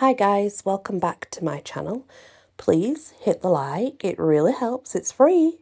Hi guys, welcome back to my channel. Please hit the like, it really helps, it's free.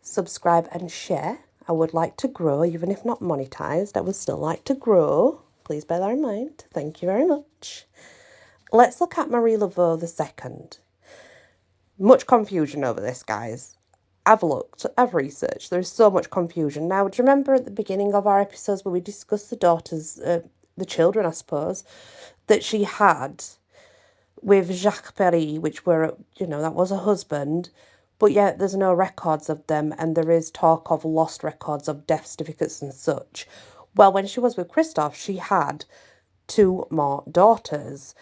Subscribe and share. I would like to grow, even if not monetized, I would still like to grow. Please bear that in mind. Thank you very much. Let's look at Marie Laveau II. Much confusion over this, guys. I've looked, I've researched, there's so much confusion. Now, do you remember at the beginning of our episodes where we discussed the daughters, the children, I suppose, that she had with Jacques Perry, which were, that was a husband, but yet there's no records of them, and there is talk of lost records of death certificates and such. Well, when she was with Christophe, she had two more daughters.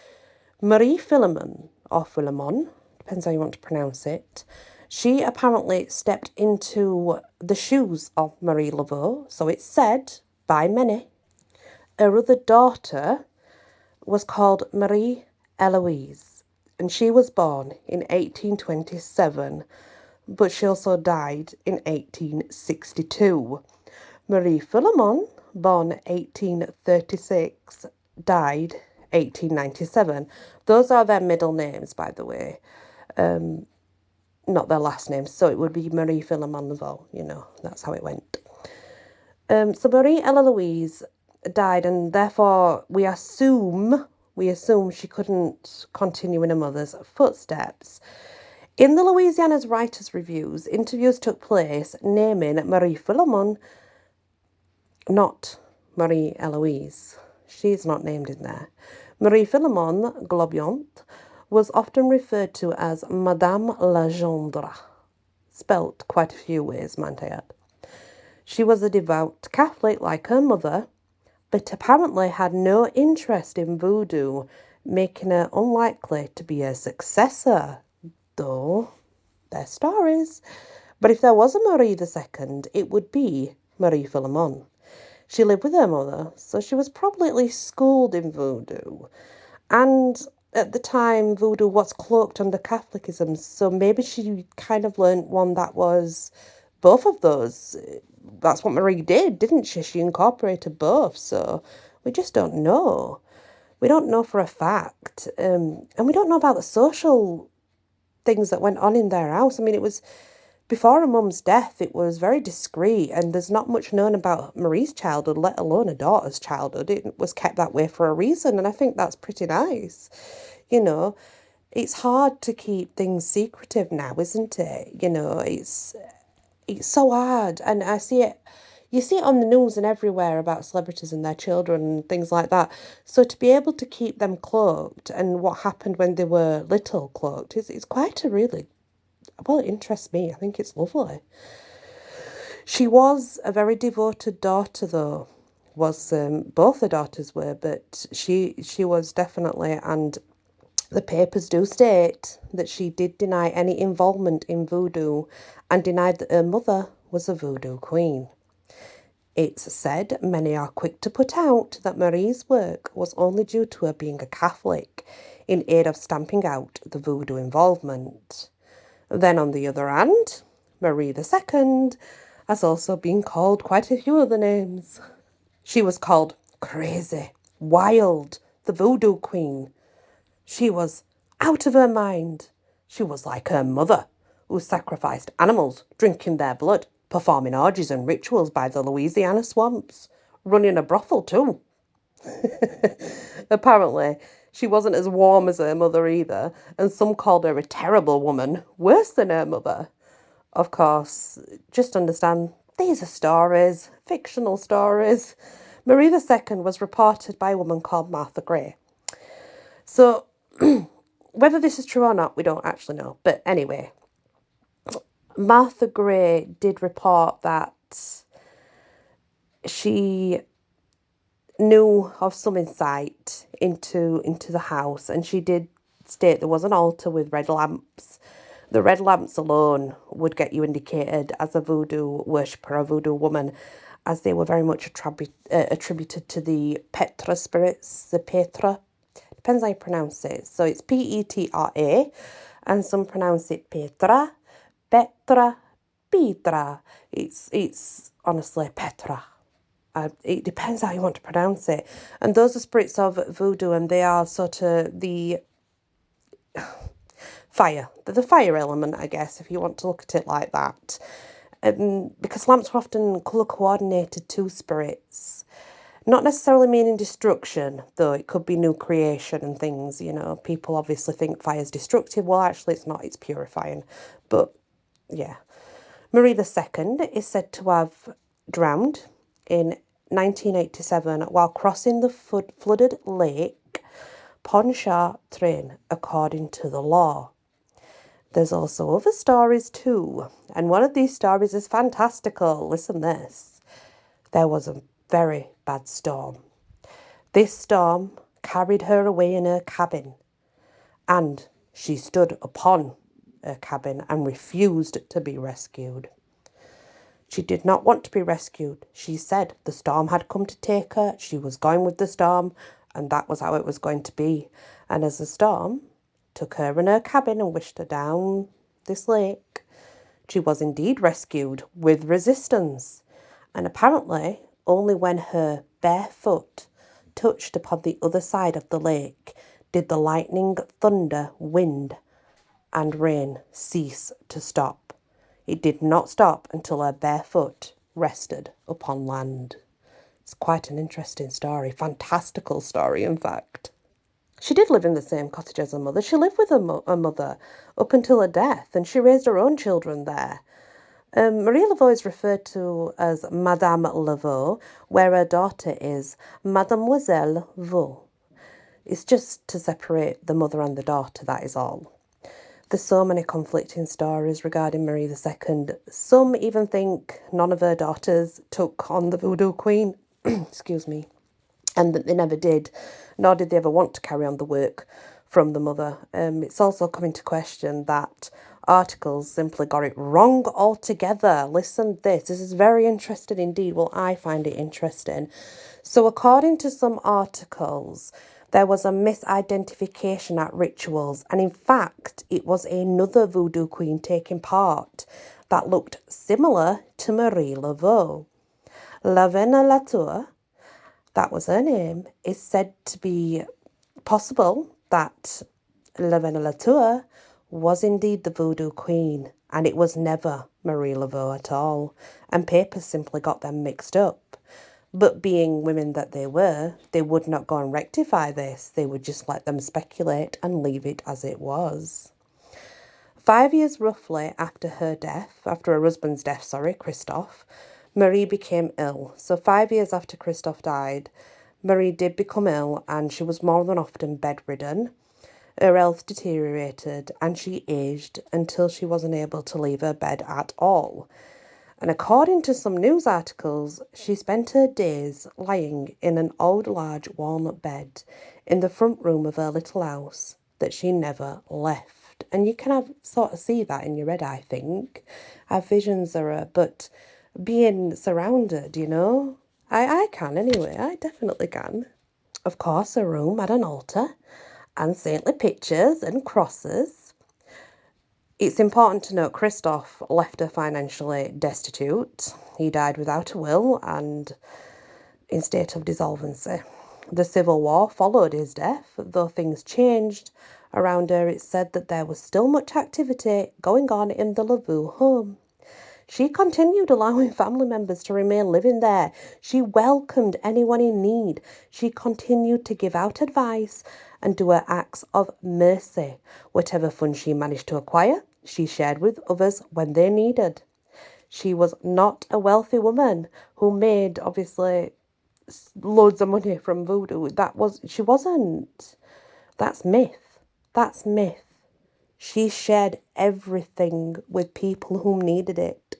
Marie Philemon, or Philemon, depends how you want to pronounce it. She apparently stepped into the shoes of Marie Laveau, so it's said by many. Her other daughter was called Marie Eloise, and she was born in 1827, but she also died in 1862. Marie Philemon, born 1836, died 1897. Those are their middle names, by the way, not their last names, so it would be Marie Philemon Laveau, that's how it went. So Marie Eloise died, and therefore we assume she couldn't continue in her mother's footsteps. In the Louisiana's Writers' Reviews, interviews took place naming Marie Philemon, not Marie Eloise. She's not named in there. Marie Philemon Globiant was often referred to as Madame Legendre, spelt quite a few ways, might I add. She was a devout Catholic like her mother, but apparently had no interest in voodoo, making her unlikely to be a successor, though they're stories. But if there was a Marie II, it would be Marie Philemon. She lived with her mother, so she was probably at least schooled in voodoo. And at the time, voodoo was cloaked under Catholicism, so maybe she kind of learnt one that was both of those. That's what Marie did, didn't she? She incorporated both, so we just don't know. We don't know for a fact. And we don't know about the social things that went on in their house. I mean, it was before her mum's death, it was very discreet, and there's not much known about Marie's childhood, let alone her daughter's childhood. It was kept that way for a reason, and I think that's pretty nice. It's hard to keep things secretive now, isn't it? It's so hard, and I see it. You see it on the news and everywhere about celebrities and their children and things like that. So to be able to keep them cloaked and what happened when they were little cloaked is quite a really, well, it interests me. I think it's lovely. She was a very devoted daughter, though. Both the daughters were, but she was definitely, and the papers do state that she did deny any involvement in voodoo and denied that her mother was a voodoo queen. It's said many are quick to put out that Marie's work was only due to her being a Catholic in aid of stamping out the voodoo involvement. Then on the other hand, Marie II has also been called quite a few other names. She was called crazy, wild, the voodoo queen. She was out of her mind. She was like her mother, who sacrificed animals, drinking their blood, performing orgies and rituals by the Louisiana swamps, running a brothel too. Apparently, she wasn't as warm as her mother either, and some called her a terrible woman, worse than her mother. Of course, just understand, these are stories, fictional stories. Marie II was reported by a woman called Martha Gray. So, whether this is true or not, we don't actually know. But anyway, Martha Gray did report that she knew of some insight into the house, and she did state there was an altar with red lamps. The red lamps alone would get you indicated as a voodoo worshipper, a voodoo woman, as they were very much attributed to the Petra spirits, the Petra. Depends how you pronounce it. So it's Petra, and some pronounce it Petra, Petra, Petra. It's honestly Petra. It depends how you want to pronounce it. And those are spirits of voodoo, and they are sort of the fire. The fire element, I guess, if you want to look at it like that. Because lamps were often colour coordinated to spirits. Not necessarily meaning destruction, though it could be new creation and things, you know. People obviously think fire's destructive. Well, actually it's not, it's purifying. But, yeah. Marie II is said to have drowned in 1987 while crossing the flooded lake Pontchartrain, according to the law. There's also other stories too, and one of these stories is fantastical. Listen this. There was a very bad storm. This storm carried her away in her cabin, and she stood upon her cabin and refused to be rescued. She did not want to be rescued. She said the storm had come to take her. She was going with the storm, and that was how it was going to be. And as the storm took her in her cabin and wished her down this lake, she was indeed rescued with resistance. And apparently, only when her bare foot touched upon the other side of the lake did the lightning, thunder, wind, and rain cease to stop. It did not stop until her bare foot rested upon land. It's quite an interesting story, fantastical story, in fact. She did live in the same cottage as her mother. She lived with her mother up until her death, and she raised her own children there. Marie Laveau is referred to as Madame Laveau, where her daughter is Mademoiselle Vaux. It's just to separate the mother and the daughter, that is all. There's so many conflicting stories regarding Marie II. Some even think none of her daughters took on the Voodoo Queen, excuse me, and that they never did, nor did they ever want to carry on the work from the mother. It's also come into question that articles simply got it wrong altogether. Listen, this is very interesting indeed. Well, I find it interesting. So according to some articles, there was a misidentification at rituals, and in fact, it was another voodoo queen taking part that looked similar to Marie Laveau. Laveau, that was her name, is said to be possible that Laveau was indeed the voodoo queen, and it was never Marie Laveau at all, and papers simply got them mixed up. But being women that they were, they would not go and rectify this. They would just let them speculate and leave it as it was. 5 years roughly after her husband's death, Christophe, Marie became ill. So 5 years after Christophe died, Marie did become ill, and she was more than often bedridden. Her health deteriorated and she aged until she wasn't able to leave her bed at all. And according to some news articles, she spent her days lying in an old large walnut bed in the front room of her little house that she never left. And you can sort of see that in your head, I think. Have visions of her, but being surrounded, you know. I can anyway, I definitely can. Of course, her room had an altar and saintly pictures and crosses. It's important to note Christophe left her financially destitute. He died without a will and in state of dissolvency. The civil war followed his death. Though things changed around her, it's said that there was still much activity going on in the Laveau home. She continued allowing family members to remain living there. She welcomed anyone in need. She continued to give out advice and do her acts of mercy. Whatever funds she managed to acquire, she shared with others when they needed. She was not a wealthy woman who made, obviously, loads of money from voodoo. She wasn't. That's myth. That's myth. She shared everything with people who needed it.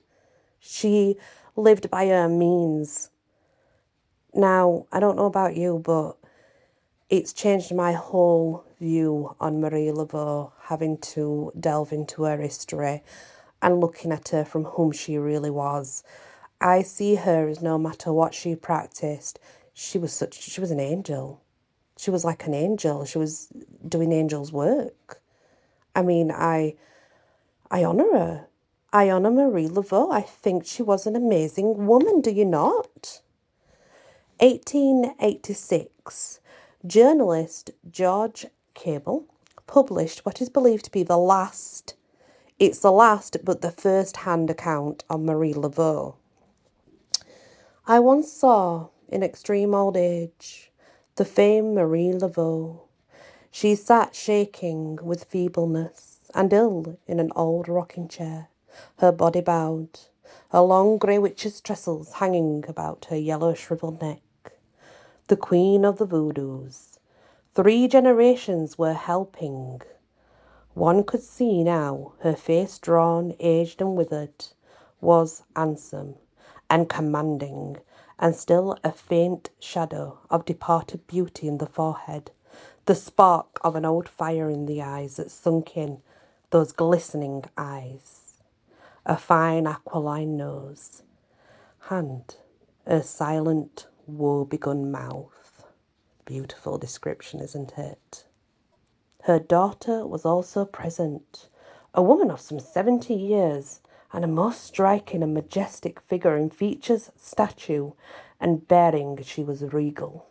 She lived by her means. Now, I don't know about you, but it's changed my whole view on Marie Laveau, having to delve into her history and looking at her from whom she really was. I see her as, no matter what she practiced, she was an angel. She was like an angel. She was doing angel's work. I mean, I honour her. I honour Marie Laveau. I think she was an amazing woman, do you not? 1886. Journalist George Cable published what is believed to be the last but the first-hand account of Marie Laveau. I once saw, in extreme old age, the famed Marie Laveau. She sat shaking with feebleness and ill in an old rocking chair, her body bowed, her long grey witch's tresses hanging about her yellow shrivelled neck. The queen of the Voodoos. 3 generations were helping. One could see now her face drawn, aged and withered, was handsome and commanding, and still a faint shadow of departed beauty in the forehead, the spark of an old fire in the eyes that sunk in those glistening eyes, a fine aquiline nose, and a silent, woe-begone mouth. Beautiful description, isn't it? Her daughter was also present, a woman of some 70 years, and a most striking and majestic figure in features, stature, and bearing. She was regal.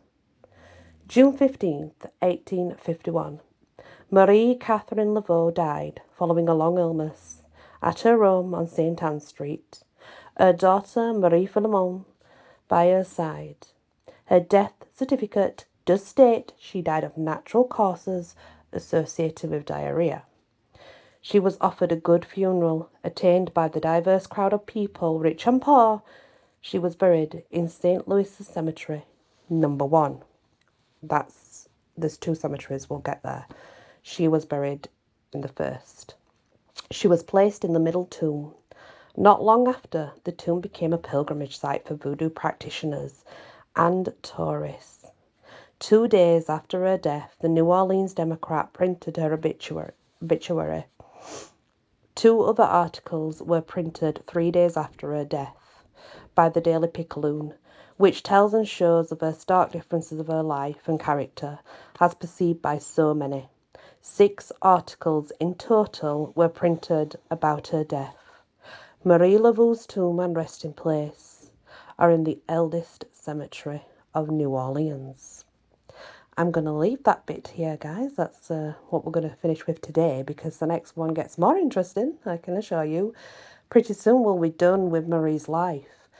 June 15th, 1851. Marie Catherine Laveau died following a long illness at her home on St. Anne Street. Her daughter, Marie Laveau, by her side. Her death certificate does state she died of natural causes associated with diarrhea. She was offered a good funeral, attained by the diverse crowd of people, rich and poor. She was buried in St. Louis's Cemetery, number 1. There's 2 cemeteries, we'll get there. She was buried in the first. She was placed in the middle tomb. Not long after, the tomb became a pilgrimage site for voodoo practitioners and tourists. 2 days after her death, the New Orleans Democrat printed her obituary. 2 other articles were printed 3 days after her death by the Daily Picayune, which tells and shows of her stark differences of her life and character as perceived by so many. 6 articles in total were printed about her death. Marie Laveau's tomb and resting place are in the eldest cemetery of New Orleans. I'm going to leave that bit here, guys. That's what we're going to finish with today, because the next one gets more interesting, I can assure you. Pretty soon we'll be done with Marie's life.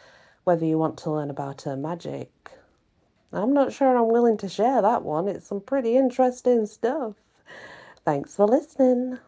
Whether you want to learn about her magic, I'm not sure I'm willing to share that one. It's some pretty interesting stuff. Thanks for listening.